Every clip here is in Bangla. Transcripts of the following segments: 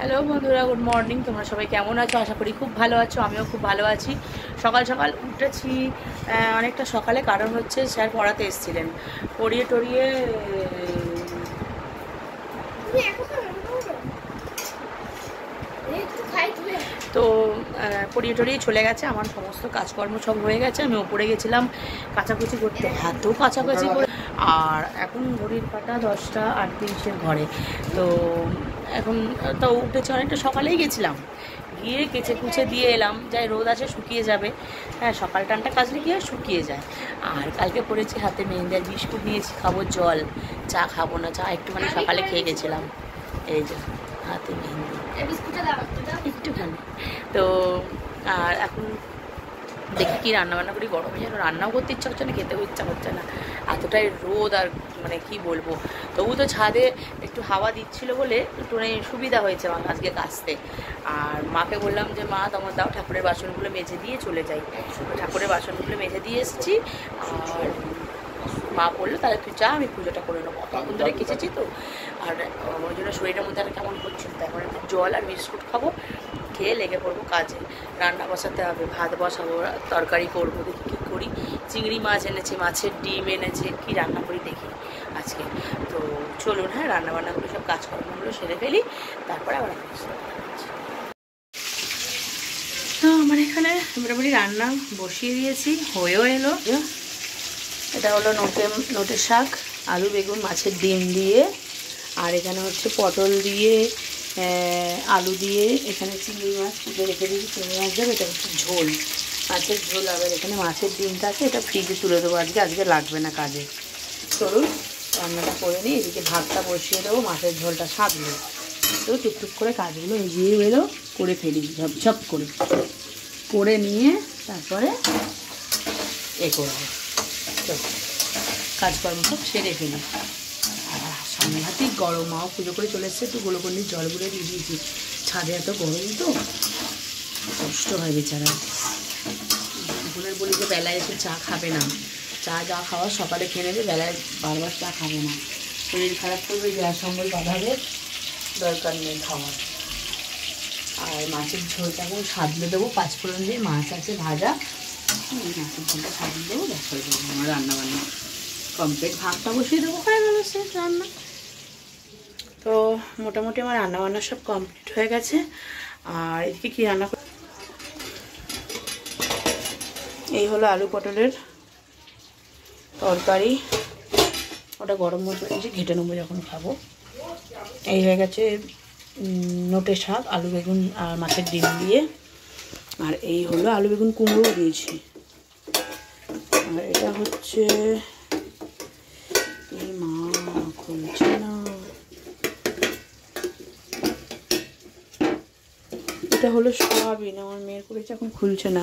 হ্যালো বন্ধুরা, গুড মর্নিং। তোমরা সবাই কেমন আছো? আশা করি খুব ভালো আছো। আমিও খুব ভালো আছি। সকাল সকাল উঠেছি অনেকটা সকালে, কারণ হচ্ছে স্যার পড়াতে এসেছিলেন। পড়িয়ে টড়িয়ে তো পড়িয়ে টড়িয়ে চলে গেছে। আমার সমস্ত কাজকর্ম সব হয়ে গেছে। আমি ওপরে গেছিলাম কাচাকুচি করতে, এত কাচাকুচি করে। আর এখন ঘড়ির কাঁটা 10:38 ঘরে। তো এখন তো উঠেছে অনেকটা সকালেই গেছিলাম, গিয়ে কেচে কুচে দিয়ে এলাম। যাই রোদ আছে, শুকিয়ে যাবে। হ্যাঁ, সকাল টানটা কাচলে কি হয়, শুকিয়ে যায়। আর কালকে পড়েছি হাতে মেহেন্দি, আর বিস্কুট নিয়েছি, খাবো জল। চা খাবো না, চা একটুখানি সকালে খেয়ে গেছিলাম। এই যে হাতে মেহেন্দি একটুখানি। তো আর এখন দেখি কি রান্নাবান্না করি। গরমে যেন রান্নাও করতে ইচ্ছা হচ্ছে না, খেতেও ইচ্ছা হচ্ছে না, এতটাই রোদ। আর মানে কি বলবো, তবু তো ছাদে একটু হাওয়া দিচ্ছিলো বলে একটু সুবিধা হয়েছে আমার আজকে কাচতে। আর মাকে বললাম যে মা তোমার দাও, ঠাকুরের বাসনগুলো মেজে দিয়ে চলে যাই। ঠাকুরের বাসনগুলো মেজে দিয়ে এসেছি। আর মা বললো তাহলে তুই যা, আমি পুজোটা করে নেবো, তখন ধরে কেচেছি তো। আর ওই জন্য শরীরের মধ্যে আর কেমন করছিল, তো এখন একটু জল আর বিস্কুট খাবো, খেয়ে লেগে পড়বো কাজে। রান্না বসাতে হবে, ভাত বসাবো, তরকারি করবো, দেখি কী করি। চিংড়ি মাছ এনেছে, মাছের ডিম এনেছে, কি রান্না করি দেখি আজকে। তো চলুন, হ্যাঁ, রান্নাবান্নাগুলো সব কাজকর্মগুলো সেরে ফেলি, তারপরে আবার তো আমার এখানে মোটামুটি রান্না বসিয়ে দিয়েছি, হয়েও এলো। এটা হলো নোটের শাক, আলু বেগুন মাছের ডিম দিয়ে। আর এখানে হচ্ছে পটল দিয়ে, আলু দিয়ে। এখানে চিংড়ি মাছ কুটে রেখে দিয়েছি, চিংড়ি মাছ দেবে। এটা হচ্ছে ঝোল, মাছের ঝোল। আবার এখানে মাছের ডিমটা আছে, এটা ফ্রিজে তুলে দেবো আজকে লাগবে না কাজে। চলুন রান্নাটা করে নিই। এদিকে ভাতটা বসিয়ে দেবো, মাছের ঝোলটা সাঁতলে। তো টুকটুক করে কাজগুলো এগিয়ে এলো, করে ফেলি ঝপ করে নিয়ে তারপরে করবো। কাজকর্ম সব সেরে ফেলি। আর সামনে হাতেই গরম, মাও পুজো করে চলে এসছে, একটু গোলকন্ডির জলগুলো দিয়ে দিয়েছি। ছাদে এত গরম তো কষ্ট হয় বেচারা। বোনের বলি যে বেলায় এসে চা খাবে না, চা যা খাওয়ার সকালে খেয়ে নেবে, বেলায় বারবার চা খাবে না, শরীর খারাপ করবে, গ্যাস অম্বল বাঁধাবে, দরকার নেই খাওয়ার। আর মাছের ঝোলটা এখন সাদলে দেবো, পাঁচফোড়ন দিয়ে, মাছ আছে ভাজা, মাছের ঝোলটা সাদলে দেবো, ব্যাস হয়ে যাবে আমার রান্নাবান্না কমপ্লিট। ভাতটা বসিয়ে দেবো, হয়ে গেল শেষ রান্না। তো মোটামুটি আমার রান্নাবান্না সব কমপ্লিট হয়ে গেছে। আর এদিকে কী রান্না, এই হলো আলু পটলের তরকারি, ওটা গরম মশলা দিয়েছি, ঘেটে নেবো যখন খাবো। এই হয়ে গেছে নোটের শাক, আলু বেগুন আর মাছের ডিম দিয়ে। আর এই হলো আলু বেগুন কুমড়োও দিয়েছি। আর এটা হচ্ছে এই মা খুলছে না, এটা হলো সয়াবিন, আমার মেয়ের করেছে, এখন খুলছে না।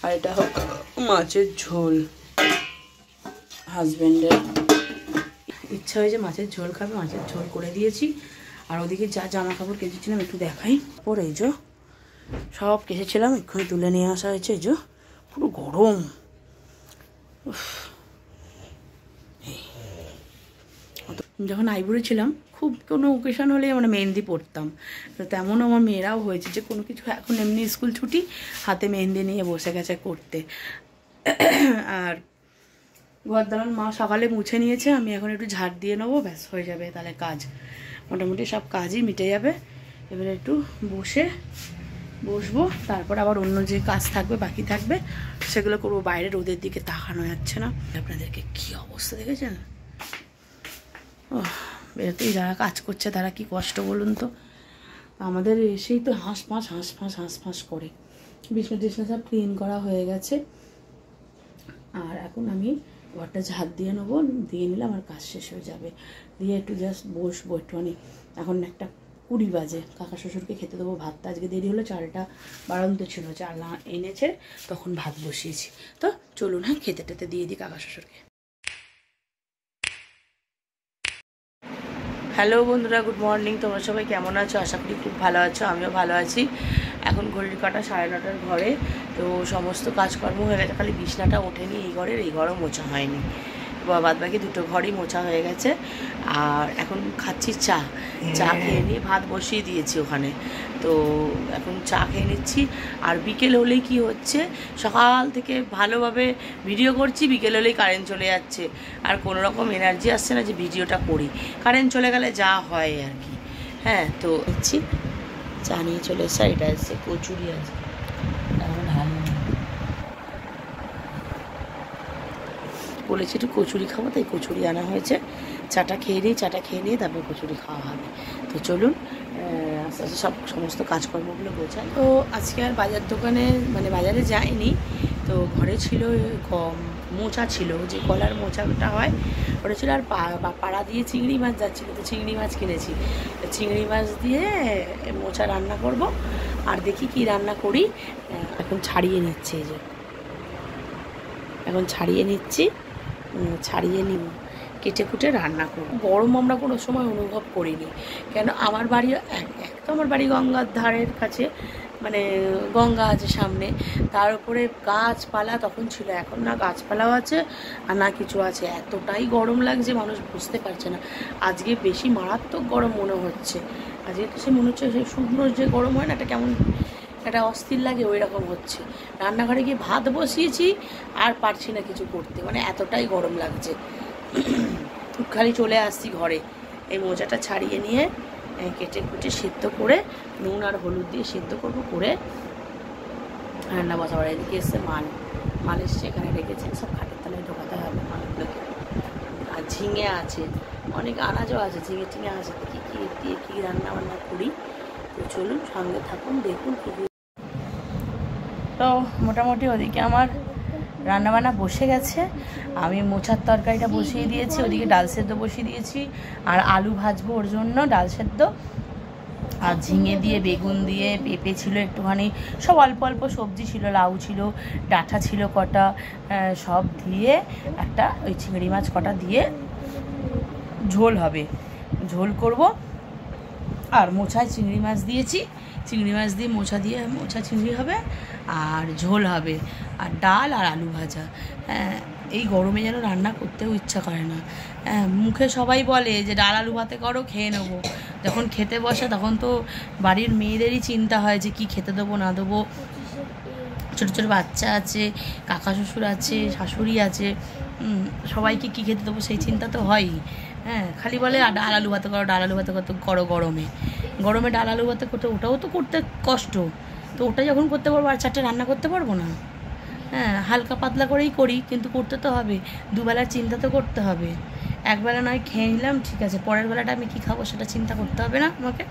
আর এটা হলো মাছের ঝোল, হাজব্যান্ডের ইচ্ছা হয়েছে মাছের ঝোল খাবে, মাছের ঝোল করে দিয়েছি। আর ওদিকে যা জামা কাপড় কেচেছিলাম একটু দেখাই। পরে এই যে সব কেচেছিলাম, এক্ষুনি তুলে নিয়ে আসা হয়েছে। এই যে পুরো গরম। যখন আইবুড়ো ছিলাম, খুব কোনো ওকেশন হলে মানে মেহেন্দি পড়তাম। তো তেমন আমার মেয়েরাও হয়েছে যে কোনো কিছু, এখন এমনি স্কুল ছুটি, হাতে মেহেন্দি নিয়ে বসে গেছে করতে। আর ঘর দালান মা সকালে মুছে নিয়েছে, আমি এখন একটু ঝাড় দিয়ে নেবো, ব্যাস হয়ে যাবে তাহলে কাজ। মোটামুটি সব কাজই মিটে যাবে। এবারে একটু বসবো, তারপর আবার অন্য যে কাজ থাকবে, বাকি থাকবে, সেগুলো করবো। বাইরে রোদের দিকে তাকানো যাচ্ছে না। আপনাদেরকে কী অবস্থা দেখেছেন? ও বেরোতেই যারা কাজ করছে তারা কি কষ্ট বলুন তো। আমাদের এসেই তো হাঁস ফাঁস করে। বিছনা সব ক্লিন করা হয়ে গেছে। আর এখন আমি ঘরটা ঝাড় দিয়ে নেবো, দিয়ে নিলে আমার কাজ শেষ হয়ে যাবে। দিয়ে একটু জাস্ট বসবো একটুখানি। এখন 1:20 বাজে, কাকা শ্বশুরকে খেতে দেবো। ভাতটা আজকে দেরি হলো, চালটা বাড়ন্ত ছিল, চাল এনেছে তখন ভাত বসিয়েছি। তো চলুন, হ্যাঁ, খেতে টেতে দিয়ে দিই কাকা শ্বশুরকে। হ্যালো বন্ধুরা, গুড মর্নিং। তোমরা সবাই কেমন আছো? আশা করি খুব ভালো আছো, আমিও ভালো আছি। এখন ঘড়ির কাঁটা 9:30 ঘরে। তো সমস্ত কাজকর্ম হয়ে গেছে, খালি বিছনাটা ওঠেনি এই ঘরের, এই ঘরও মোছা হয়নি। বাদ বাকি দুটো ঘরই মোছা হয়ে গেছে। আর এখন খাচ্ছি চা খেয়ে নিয়ে ভাত বসিয়ে দিয়েছি ওখানে, তো এখন চা খেয়ে নিচ্ছি। আর বিকেল হলেই কি হচ্ছে, সকাল থেকে ভালোভাবে ভিডিও করছি, বিকেল হলেই কারেন্ট চলে যাচ্ছে, আর কোনো রকম এনার্জি আসছে না যে ভিডিওটা করি। কারেন্ট চলে গেলে যা হয় আর কি। হ্যাঁ, তো নিচ্ছি চা নিয়ে চলে এসছে। এটা এসছে কচুরি আছে, বলেছি একটু কচুরি খাবো, তাই কচুরি আনা হয়েছে। চাটা খেয়ে নিয়ে তারপর কচুরি খাওয়া হবে। তো চলুন আস্তে আস্তে সমস্ত কাজকর্মগুলো গোছাই। তো আজকে আর বাজারে যাইনি, তো ঘরে ছিল মোচা ছিল, যে কলার মোচাটা হয় ওটা ছিল, আর পাড়া দিয়ে চিংড়ি মাছ যাচ্ছিলো, তো চিংড়ি মাছ কিনেছি। চিংড়ি মাছ দিয়ে মোচা রান্না করব। আর দেখি কি রান্না করি। এখন ছাড়িয়ে নিচ্ছি, এই যে এখন ছাড়িয়ে নিচ্ছি, ছাড়িয়ে নিব, কেটে কুটে রান্না করব। গরম আমরা কোনো সময় অনুভব করিনি, কেন আমার বাড়ি তো আমার বাড়ি গঙ্গার ধারের কাছে, মানে গঙ্গা আছে সামনে, তার উপরে গাছপালা তখন ছিল, এখন না গাছপালাও আছে আর না কিছু আছে। এতটাই গরম লাগছে মানুষ বুঝতে পারছে না। আজকে বেশি মারাত্মক গরম মনে হচ্ছে, আজকে তো সে মনে হচ্ছে সেই শুকনো যে গরম হয় না, এটা কেমন একটা অস্থির লাগে, ওই রকম হচ্ছে। রান্নাঘরে গিয়ে ভাত বসিয়েছি আর পারছি না কিছু করতে, মানে এতটাই গরম লাগছে। খালি চলে আসছি ঘরে, এই মোজাটা ছাড়িয়ে নিয়ে কেটে কুটে সেদ্ধ করে নুন আর হলুদ দিয়ে সেদ্ধ করবো, করে রান্না বসাবার। এদিকে এসছে মাল এসছে, এখানে রেখেছে, সব খাটের তলায় ঢোকাতে হবে মালগুলোকে। আর ঝিঙে আছে, অনেক আনাজও আছে, ঝিঙে টিঙে আছে, কী রান্না বান্না করি। তো চলুন সঙ্গে থাকুন, দেখুন কী। তো মোটামুটি ওদিকে আমার রান্নাবান্না বসে গেছে। আমি মোচার তরকারিটা বসিয়ে দিয়েছি, ওদিকে ডাল সেদ্ধ বসিয়ে দিয়েছি, আর আলু ভাজবো ওর জন্য, ডাল সেদ্ধ। আর ঝিঙে দিয়ে, বেগুন দিয়ে, পেঁপে ছিল একটুখানি, সব অল্প অল্প সবজি ছিল, লাউ ছিল, ডাঁটা ছিল কটা, সব দিয়ে একটা ওই চিংড়ি মাছ কটা দিয়ে ঝোল হবে, ঝোল করব। আর মোচায় চিংড়ি মাছ দিয়েছি, চিংড়ি মাছ দিয়ে মোচা চিংড়ি হবে, আর ঝোল হবে, আর ডাল আর আলু ভাজা। এই গরমে যেন রান্না করতেও ইচ্ছা করে না। মুখে সবাই বলে যে ডাল আলু ভাতে করো, খেয়ে নেবো। যখন খেতে বসে তখন তো বাড়ির মেয়েদেরই চিন্তা হয় যে কি খেতে দেবো না দেবো। ছোটো ছোটো বাচ্চা আছে, কাকা শ্বশুর আছে, শাশুড়ি আছে, সবাইকে কী খেতে দেবো সেই চিন্তা তো হয়ই। খালি বলে ডাল আলু ভাতে করো, ডাল আলু ভাতে করো, গরমে ডাল আলু ভাতে করতে, ওটাও তো করতে কষ্ট। তো ওটা যখন করতে পারবো, আর চারটে রান্না করতে পারবো না? হালকা পাতলা করেই করি, কিন্তু করতে তো হবে, দুবেলার চিন্তা তো করতে হবে। একবেলা নয় খেয়ে নিলাম, ঠিক আছে, পরের বেলাটা আমি কী খাবো সেটা চিন্তা করতে হবে না আমাকে?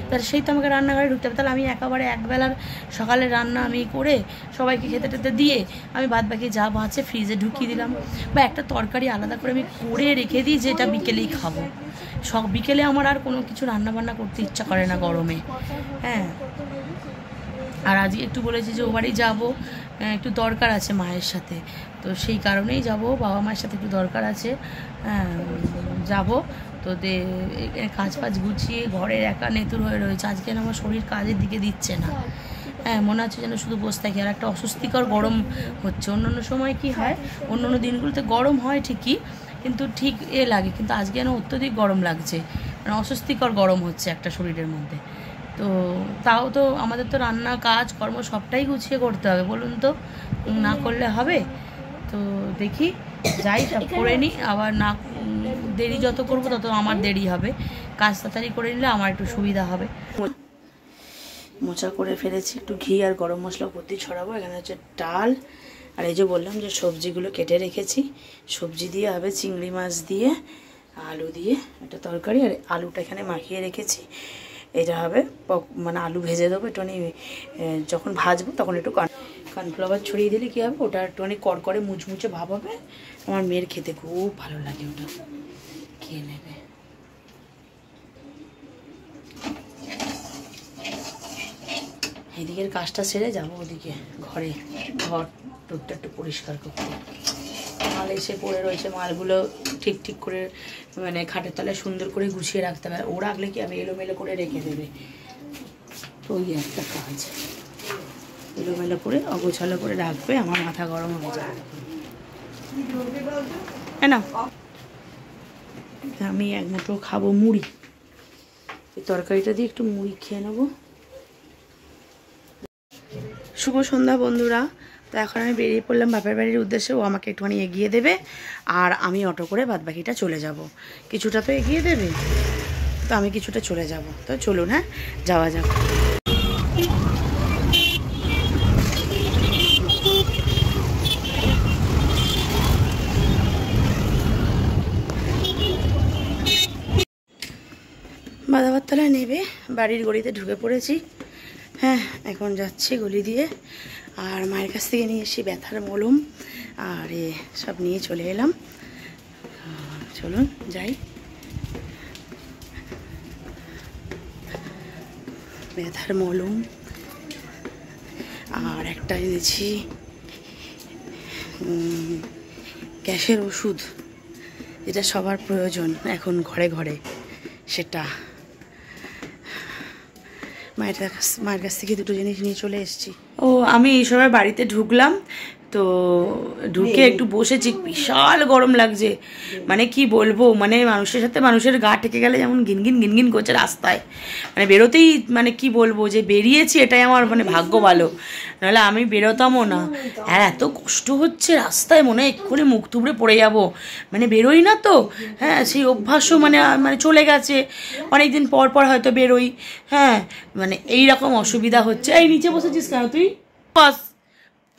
তাহলে সেই তো আমাকে রান্নাঘরে ঢুকতে হবে। তাহলে আমি একেবারে একবেলার সকালের রান্না আমি করে সবাইকে খেতে টেতে দিয়ে আমি বাদ বাকি যা বাঁচে ফ্রিজে ঢুকিয়ে দিলাম, বা একটা তরকারি আলাদা করে আমি করে রেখে দিই যে এটা বিকেলেই খাবো। বিকেলে আমার আর কোনো কিছু রান্নাবান্না করতে ইচ্ছা করে না গরমে। আর আজকে একটু বলেছি যে ও বাড়ি যাবো, একটু দরকার আছে মায়ের সাথে, তো সেই কারণেই যাব, বাবা মায়ের সাথে একটু দরকার আছে, যাব। তো কাজ ফাজ গুছিয়ে ঘরের একা নেতুর হয়ে রয়েছে। আজকে আমার শরীর কাজের দিকে দিচ্ছে না, মনে হচ্ছে যেন শুধু বসে থাকি। আর একটা অস্বস্তিকর গরম হচ্ছে। অন্য সময় কি হয়, অন্য দিনগুলোতে গরম হয় ঠিকই, কিন্তু ঠিক লাগে, কিন্তু আজকে যেন অত্যধিক গরম লাগছে, মানে অস্বস্তিকর গরম হচ্ছে একটা শরীরের মধ্যে। তো তাও তো আমাদের তো রান্না কাজ কর্ম সবটাই গুছিয়ে করতে হবে, বলুন তো, না করলে হবে? তো দেখি যাই, সব করে নিই, আবার না দেরি যত করবো তত আমার দেরি হবে। কাজ তাড়াতাড়ি করে নিলে আমার একটু সুবিধা হবে। মোচা করে ফেলেছি, একটু ঘি আর গরম মশলা উপর দিয়ে ছড়াবো। এখানে হচ্ছে ডাল, আর এই যে বললাম যে সবজিগুলো কেটে রেখেছি, সবজি দিয়ে হবে চিংড়ি মাছ দিয়ে আলু দিয়ে একটা তরকারি, আর আলুটা এখানে মাখিয়ে রেখেছি। এটা হবে মানে আলু ভেজে দেবো একটুখানি, যখন ভাজবো তখন একটু কর্নফ্লাওয়ার ছড়িয়ে দিলে কী হবে, ওটা একটুখানি কড়কড়ে মুচমুচে ভাব হবে। আমার মেয়ের খেতে খুব ভালো লাগে, ওটা খেয়ে নেবে। এদিকের কাজটা সেরে যাবো ওদিকে ঘর টুকটা একটু পরিষ্কার করতে। মাল এসে পড়ে রয়েছে, মালগুলো ঠিক করে মানে খাটের তলায় সুন্দর করে গুছিয়ে রাখতে হবে। ও রাখলে কি আমি এলোমেলো করে রেখে দেবে, তো ওই একটা কাজ, এলোমেলো করে অগোছালো করে রাখবে, আমার মাথা গরম হয়ে যাবে। হ্যাঁ না, আমি এক মুঠো খাবো মুড়ি, এই তরকারিটা দিয়ে একটু মুড়ি খেয়ে নেবো। শুভ সন্ধ্যা বন্ধুরা। তো এখন আমি বেরিয়ে পড়লাম বাপের বাড়ির উদ্দেশ্যে। ও আমাকে একটুখানি এগিয়ে দেবে আর আমি অটো করে বাদবাকিটা চলে যাব। কিছুটা তো এগিয়ে দেবে, তো আমি কিছুটা চলে যাব। তো চলুন, হ্যাঁ যাওয়া যাক। বাদাবারতলায় নেবে বাড়ির গলিতে ঢুকে পড়েছি। হ্যাঁ, এখন যাচ্ছি গলি দিয়ে। আর মায়ের কাছ থেকে নিয়ে এসেছি ব্যথার মলম আর সব নিয়ে চলে এলাম। চলুন যাই। ব্যথার মলম আর একটা এনেছি গ্যাসের ওষুধ, যেটা সবার প্রয়োজন এখন ঘরে ঘরে, সেটা। মায়ের কাছ থেকে দুটো জিনিস নিয়ে চলে এসেছি। ও আমি এই সময় বাড়িতে ঢুকলাম, তো ঢুকে একটু বসেছি। বিশাল গরম লাগছে, মানে কি বলবো, মানে মানুষের সাথে মানুষের গা ঠেকে গেলে যেমন গিনগিন গিনগিন করছে রাস্তায়, মানে বেরোতেই, মানে কি বলবো, যে বেরিয়েছি এটাই আমার মানে ভাগ্য ভালো, নাহলে আমি বেরোতামও না। আর এত কষ্ট হচ্ছে রাস্তায়, মনে হয় এক্ষুনি মুখ থুবড়ে পড়ে যাব, মানে বেরোই না তো। হ্যাঁ, সেই অভ্যাসও মানে মানে চলে গেছে, অনেক দিন পর পর হয়তো বেরোই। হ্যাঁ, মানে এইরকম অসুবিধা হচ্ছে। এই নিচে বসেছিস কেন তুই? বস,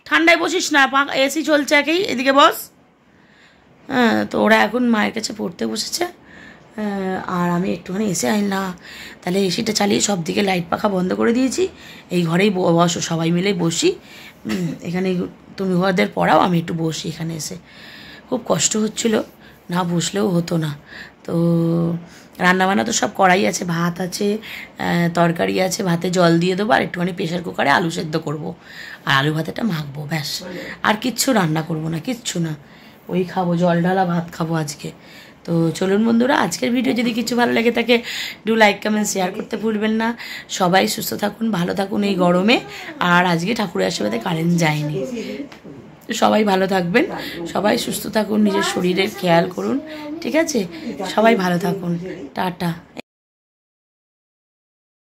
ঠান্ডায় বসিস না, এসি চলছে একেই, এদিকে বস। হ্যাঁ, তো ওরা এখন মায়ের কাছে পড়তে বসেছে। আর আমি একটুখানি এসে না, তাহলে এসিটা চালিয়ে সব দিকে লাইট পাখা বন্ধ করে দিয়েছি। এই ঘরেই বসো, সবাই মিলে বসি এখানে। তুমি ওদের পড়াও, আমি একটু বসি এখানে এসে। খুব কষ্ট হচ্ছিল, না বসলেও হতো না। তো রান্নাবান্না তো সব করাই আছে, ভাত আছে, তরকারি আছে, ভাতে জল দিয়ে দেবো, আর একটুখানি প্রেশার কুকারে আলু সেদ্ধ করবো, আর আলু ভাতেটা মাখবো, ব্যাস। আর কিচ্ছু রান্না করবো না, কিচ্ছু না, ওই খাবো, জল ঢালা ভাত খাবো আজকে। তো চলুন বন্ধুরা, আজকের ভিডিও যদি কিছু ভালো লেগে থাকে, ডু লাইক কমেন্ট শেয়ার করতে ভুলবেন না। সবাই সুস্থ থাকুন, ভালো থাকুন এই গরমে। আর আজকে ঠাকুরের আশীর্বাদে কারেন্ট যায়নি। সবাই ভালো থাকবেন, সবাই সুস্থ থাকুন, নিজের শরীরের খেয়াল করুন, ঠিক আছে? সবাই ভালো থাকুন, টাটা।